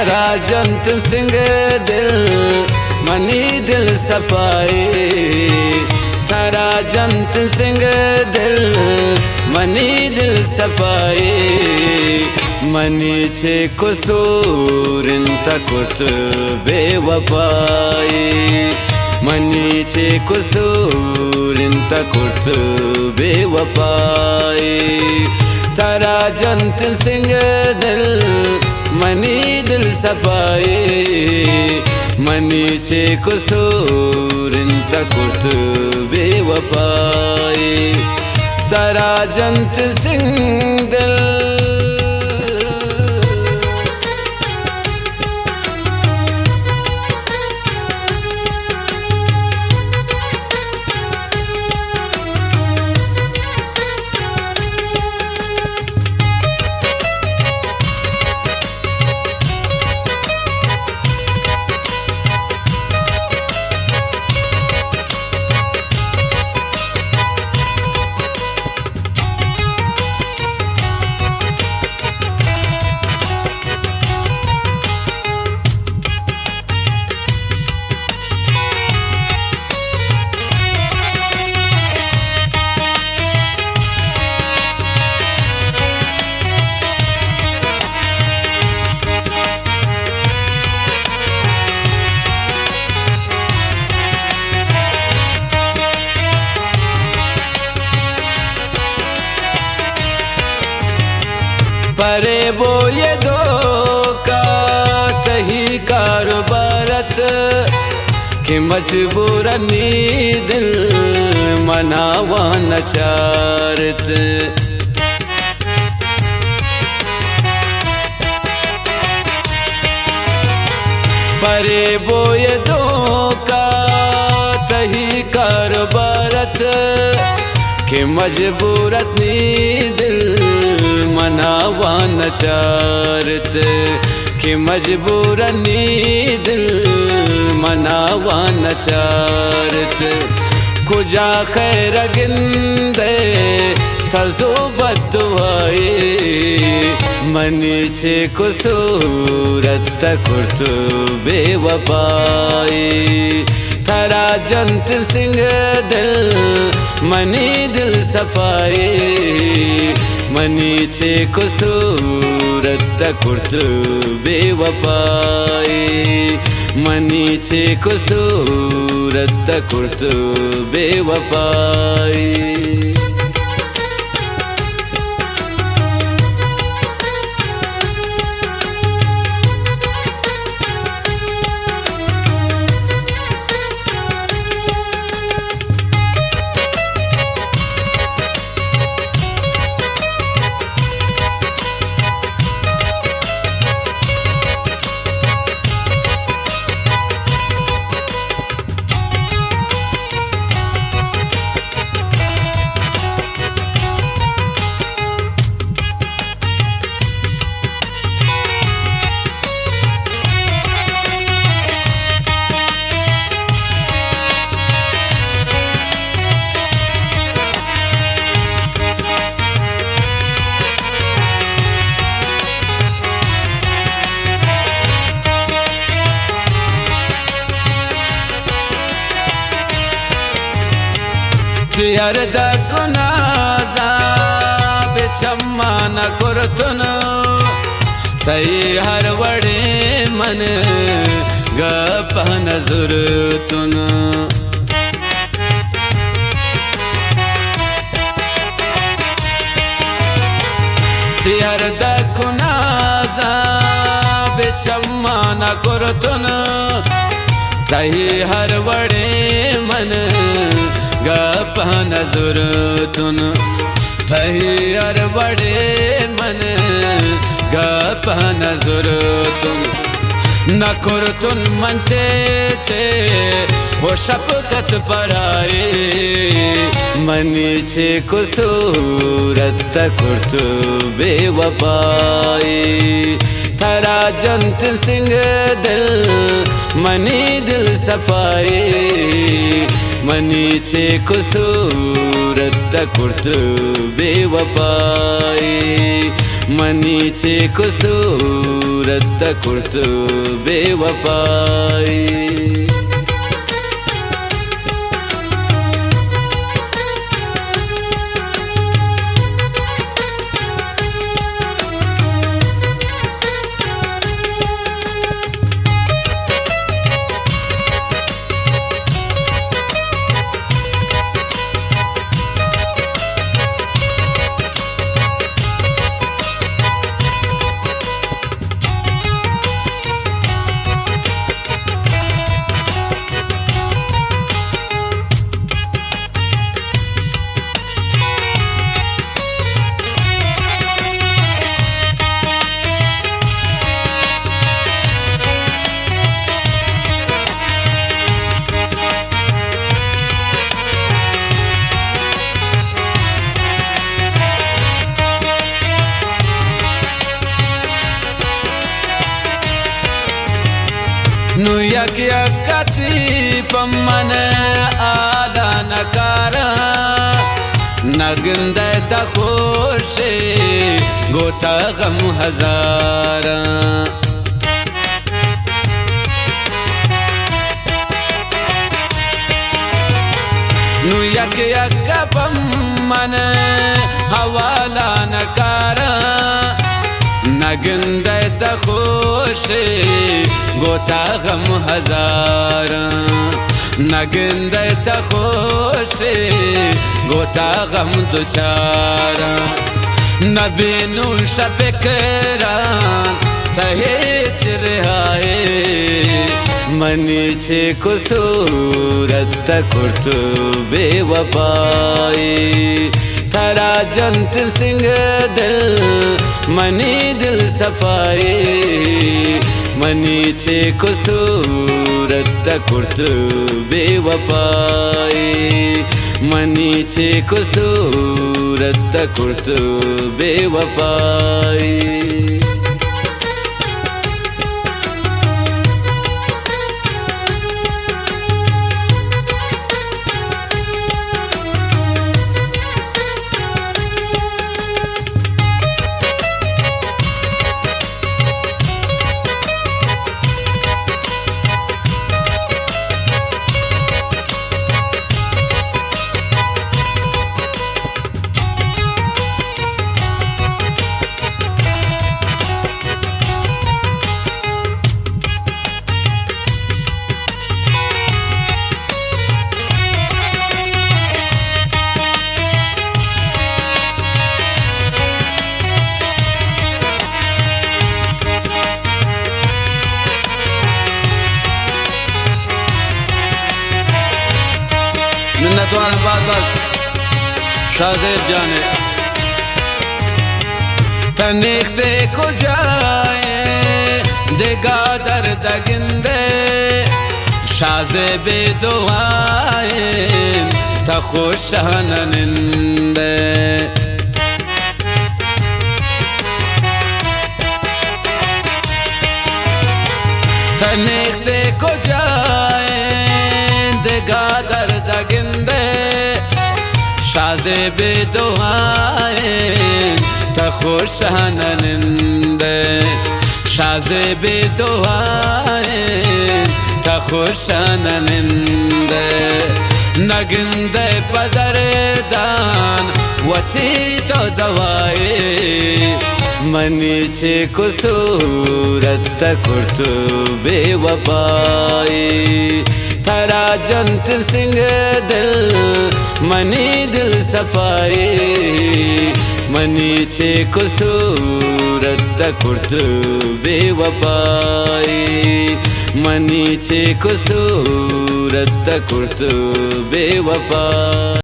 थारा जंत सिंह दिल मनी दिल सफाई, थारा जंत सिंह दिल मनी दिल सफाई। मनी छे कसूर तकुत बेवफाई, मनी छे कसूर तकुत बेवफाई। थारा जंत सिंह दिल मनी दिल सफाई, मनी छे कसूर तकुत बेवफाई। थारा जंत सिंह दिल परे वो ये धोखा तही कारोबारत कि मजबूरनी दिल मनावा नचारत। परे वो ये धोखा तही कारोबारत कि मजबूरनी दिल मनावा नचारत, कि मजबूरनी दिल मनावा नचारत। खुजा खैर गिंदे थजो बदुआई, मनी छे कसूरत कुर्त बेवफाई। थारा जंत सिंह दिल मनी दिल सफाई, मनी छे कसूरत कुर्त बेवफाई। मनी छे कसूरत कुर्त बेवफाई। अर्ध कुनाजा बेचम्मा न कुरतुन तई हर वड़े मन गप नजुर तुन। अर्ध कुनाजा बेचम्मा न कुरतुन तई हर वड़े मन गप नजुर तुन। तही हर बड़े मन गप नजुर तुन। नखुर तुन मनसे छे वो शपकत पराए, मनी छे कसूरत कुर्त बेवफाई। थारा जंत सिंह दिल मनी दिल सफाई, मनी छे कसूरत कुर्त बेवफाई। मनीचे कुसूरत कुर्त बेवफाई नु यक यकती पमन आदा नकारा नगंद तखोशे गोता गम हजारा नु यक यक पमन हवाला नकारा नगंद तखोशे गोता गम हजारा नगंद तखोशे गोता गम दुचारा नबीनु शफिकरा तहे चिरहाए मनीचे कुसूरत कुर्त बेवफाई थारा जंत सिंह दिल मनी दिल सफाई मनीचे कुसूरत कुर्त बेवफाई मनीचे कुसूरत कुर्त बेवफाई मिन्नतवान बस शाहजेब जाने तनिखते को जाए देगा दर्द गिंदे शाहजेब दुआए तखुशहन निंदे तनिखते को जाए देगा दर्द गिंदे शाहजेब दुआए तखुशहन निंदे शाहजेब दुआए तखुशहन निंदे नगिंदे पदरदान वती तो दवाए मनीचे कुसूरत कुर्त बेवफाई थारा जंत सिंह दिल मनी दिल सफाई मनीचे कुसूरत कुर्त बेवफाई मनीचे कुसूरत कुर्त बेवफाई।